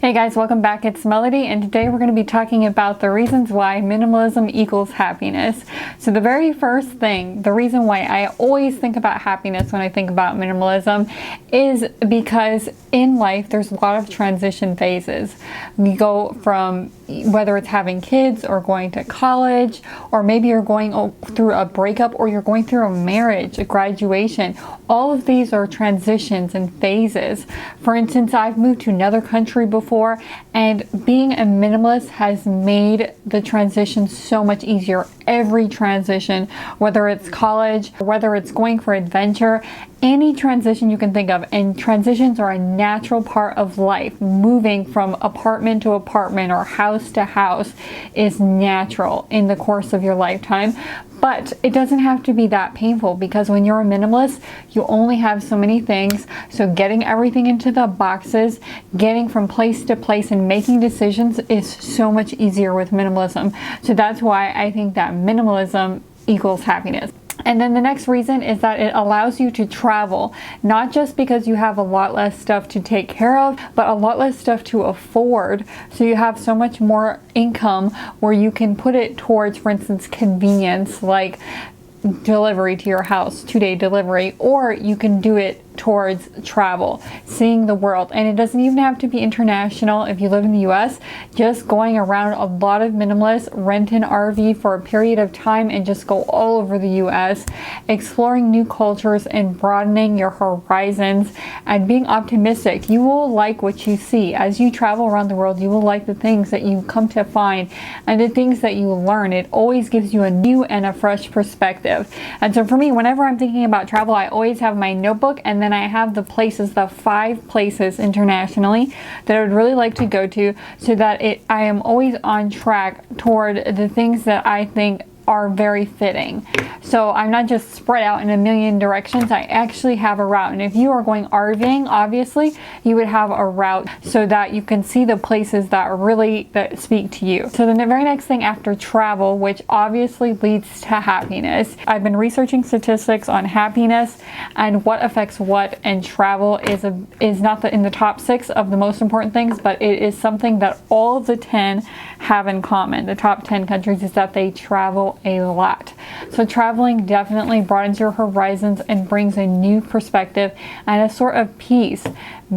Hey guys, welcome back. It's Melody, and today we're going to be talking about the reasons why minimalism equals happiness. So the very first thing, the reason why I always think about happiness when I think about minimalism is because in life there's a lot of transition phases. You go from whether it's having kids or going to college, or maybe you're going through a breakup or you're going through a marriage, a graduation. All of these are transitions and phases. For instance, I've moved to another country before, and being a minimalist has made the transition so much easier. Every transition, whether it's college, whether it's going for adventure, any transition you can think of, and transitions are a natural part of life. Moving from apartment to apartment or house to house is natural in the course of your lifetime. But it doesn't have to be that painful, because when you're a minimalist, you only have so many things. So getting everything into the boxes, getting from place to place and making decisions is so much easier with minimalism. So that's why I think that minimalism equals happiness. And then the next reason is that it allows you to travel, not just because you have a lot less stuff to take care of, but a lot less stuff to afford. So you have so much more income where you can put it towards, for instance, convenience, like delivery to your house, 2-day delivery, or you can do it towards travel, seeing the world. And it doesn't even have to be international. If you live in the US, just going around, a lot of minimalists rent an RV for a period of time and just go all over the US, exploring new cultures and broadening your horizons and being optimistic. You will like what you see. As you travel around the world, you will like the things that you come to find and the things that you learn. It always gives you a new and a fresh perspective. And so for me, whenever I'm thinking about travel, I always have my notebook, and then I have the 5 places internationally that I would really like to go to, so that I am always on track toward the things that I think are very fitting. So I'm not just spread out in a million directions. I actually have a route. And if you are going RVing, obviously you would have a route so that you can see the places that speak to you. So then the very next thing after travel, which obviously leads to happiness, I've been researching statistics on happiness and what affects what, and travel is not in the top 6 of the most important things, but it is something that all of the 10 have in common. The top 10 countries is that they travel a lot. So traveling definitely broadens your horizons and brings a new perspective and a sort of peace,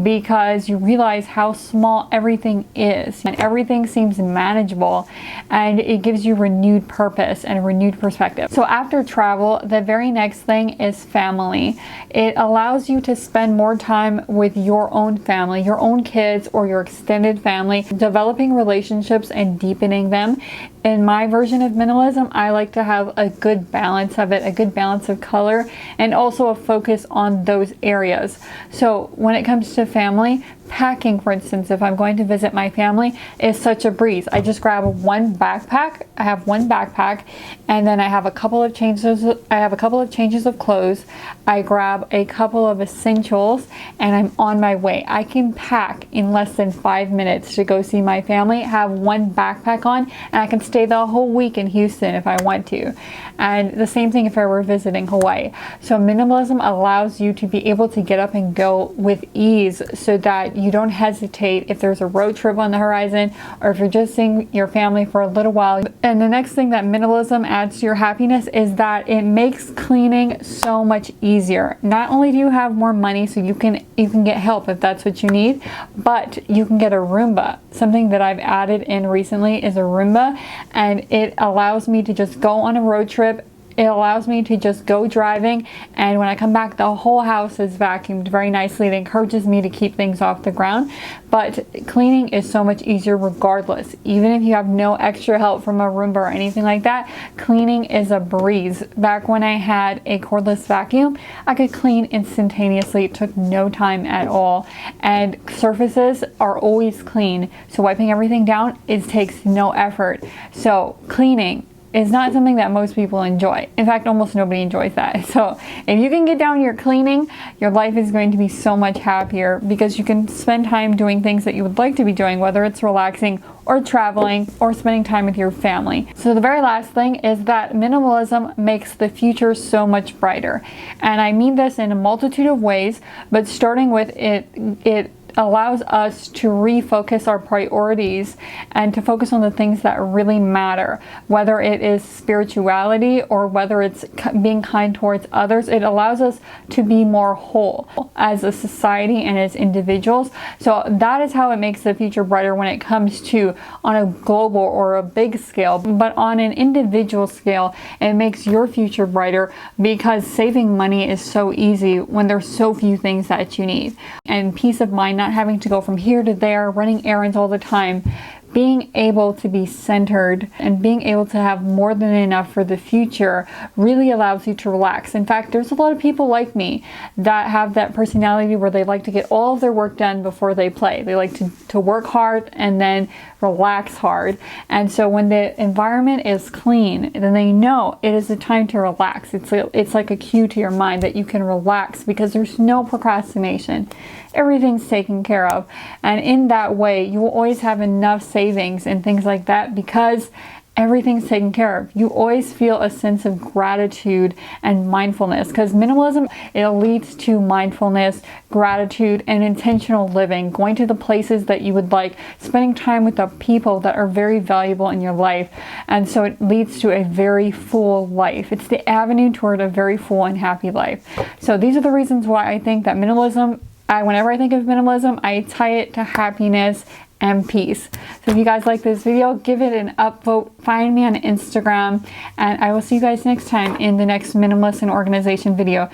because you realize how small everything is and everything seems manageable, and it gives you renewed purpose and a renewed perspective. So after travel, the very next thing is family. It allows you to spend more time with your own family, your own kids, or your extended family, developing relationships and deepening them. In my version of minimalism, I like to have a good balance of it, a good balance of color, and also a focus on those areas. So when it comes to family, packing, for instance, if I'm going to visit my family, is such a breeze. I just grab one backpack. I have one backpack, and then I have a couple of changes of clothes. I grab a couple of essentials, and I'm on my way. I can pack in less than 5 minutes to go see my family, have one backpack on, and I can stay the whole week in Houston if I want to. And the same thing if I were visiting Hawaii. So minimalism allows you to be able to get up and go with ease, so that you don't hesitate if there's a road trip on the horizon, or if you're just seeing your family for a little while. And the next thing that minimalism adds to your happiness is that it makes cleaning so much easier. Not only do you have more money, so you can get help if that's what you need, but you can get a Roomba. Something that I've added in recently is a Roomba, and it allows me to just go on a road trip. It allows me to just go driving, and when I come back, the whole house is vacuumed very nicely. It encourages me to keep things off the ground. But cleaning is so much easier regardless. Even if you have no extra help from a Roomba or anything like that, cleaning is a breeze. Back when I had a cordless vacuum, I could clean instantaneously. It took no time at all. And surfaces are always clean. So wiping everything down, it takes no effort. So cleaning is not something that most people enjoy. In fact, almost nobody enjoys that. So if you can get down your cleaning, your life is going to be so much happier, because you can spend time doing things that you would like to be doing, whether it's relaxing or traveling or spending time with your family. So the very last thing is that minimalism makes the future so much brighter. And I mean this in a multitude of ways, but starting with it allows us to refocus our priorities and to focus on the things that really matter, whether it is spirituality or whether it's being kind towards others. It allows us to be more whole as a society and as individuals. So that is how it makes the future brighter when it comes to on a global or a big scale. But on an individual scale, it makes your future brighter because saving money is so easy when there's so few things that you need. And peace of mind, not having to go from here to there, running errands all the time, being able to be centered and being able to have more than enough for the future really allows you to relax. In fact, there's a lot of people like me that have that personality where they like to get all of their work done before they play. They like to work hard and then relax hard. And so when the environment is clean, then they know it is the time to relax. It's like a cue to your mind that you can relax because there's no procrastination. Everything's taken care of. And in that way, you will always have enough savings and things like that because everything's taken care of. You always feel a sense of gratitude and mindfulness because minimalism, it leads to mindfulness, gratitude, and intentional living, going to the places that you would like, spending time with the people that are very valuable in your life. And so it leads to a very full life. It's the avenue toward a very full and happy life. So these are the reasons why I think that minimalism, whenever I think of minimalism, I tie it to happiness and peace. So if you guys like this video, give it an upvote, find me on Instagram, and I will see you guys next time in the next minimalist and organization video.